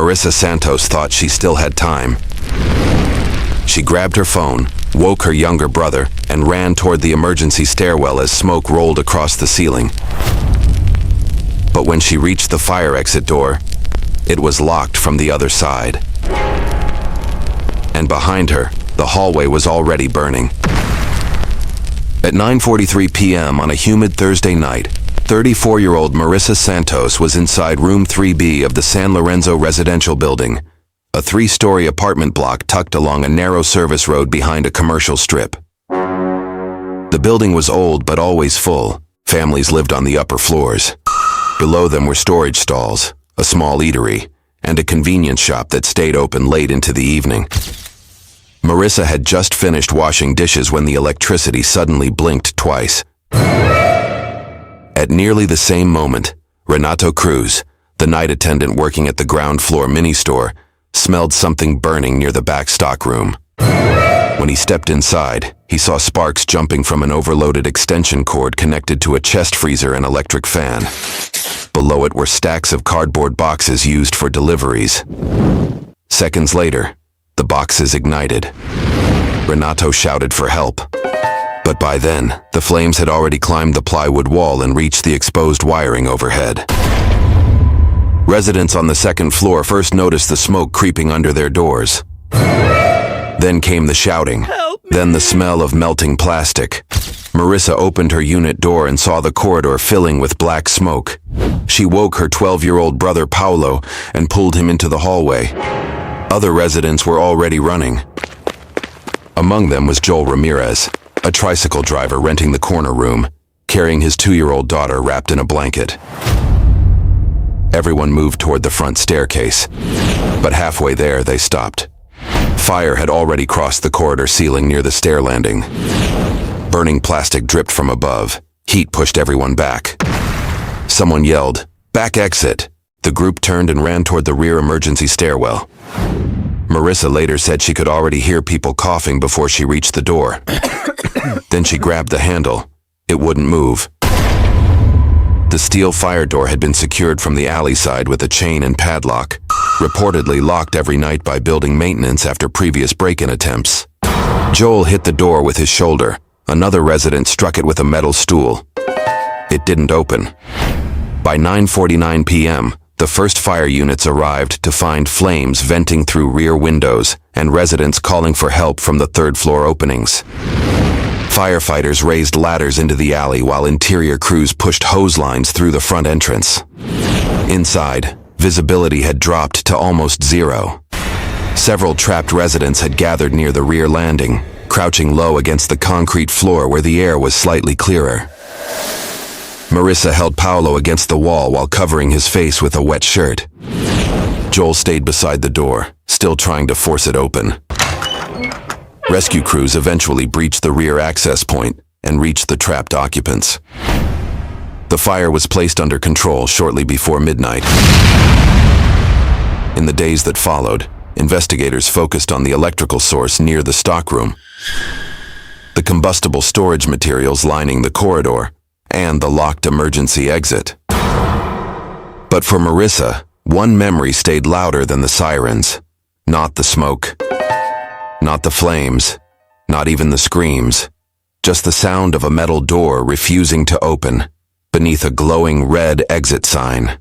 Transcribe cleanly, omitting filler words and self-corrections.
Marissa Santos thought she still had time. She grabbed her phone, woke her younger brother, and ran toward the emergency stairwell as smoke rolled across the ceiling. But when she reached the fire exit door, it was locked from the other side. And behind her, the hallway was already burning. At 9:43 p.m. on a humid Thursday night, 34-year-old Marissa Santos was inside room 3B of the San Lorenzo residential building, a 3-story apartment block tucked along a narrow service road behind a commercial strip. The building was old but always full. Families lived on the upper floors. Below them were storage stalls, a small eatery, and a convenience shop that stayed open late into the evening. Marissa had just finished washing dishes when the electricity suddenly blinked twice. At nearly the same moment, Renato Cruz, the night attendant working at the ground floor mini-store, smelled something burning near the back stockroom. When he stepped inside, he saw sparks jumping from an overloaded extension cord connected to a chest freezer and electric fan. Below it were stacks of cardboard boxes used for deliveries. Seconds later, the boxes ignited. Renato shouted for help. But by then, the flames had already climbed the plywood wall and reached the exposed wiring overhead. Residents on the second floor first noticed the smoke creeping under their doors. Then came the shouting, then the smell of melting plastic. Marissa opened her unit door and saw the corridor filling with black smoke. She woke her 12-year-old brother Paulo and pulled him into the hallway. Other residents were already running. Among them was Joel Ramirez, a tricycle driver renting the corner room, carrying his 2-year-old daughter wrapped in a blanket. Everyone moved toward the front staircase, but halfway there they stopped. Fire had already crossed the corridor ceiling near the stair landing. Burning plastic dripped from above. Heat pushed everyone back. Someone yelled, "Back exit!" The group turned and ran toward the rear emergency stairwell. Marissa later said she could already hear people coughing before she reached the door. Then she grabbed the handle. It wouldn't move. The steel fire door had been secured from the alley side with a chain and padlock, reportedly locked every night by building maintenance after previous break-in attempts. Joel hit the door with his shoulder. Another resident struck it with a metal stool. It didn't open. By 9:49 p.m., the first fire units arrived to find flames venting through rear windows and residents calling for help from the third-floor openings. Firefighters raised ladders into the alley while interior crews pushed hose lines through the front entrance. Inside, visibility had dropped to almost zero. Several trapped residents had gathered near the rear landing, crouching low against the concrete floor where the air was slightly clearer. Marissa held Paulo against the wall while covering his face with a wet shirt. Joel stayed beside the door, still trying to force it open. Rescue crews eventually breached the rear access point and reached the trapped occupants. The fire was placed under control shortly before midnight. In the days that followed, investigators focused on the electrical source near the stockroom, the combustible storage materials lining the corridor, and the locked emergency exit. But for Marissa, one memory stayed louder than the sirens. Not the smoke, not the flames, not even the screams. Just the sound of a metal door refusing to open beneath a glowing red exit sign.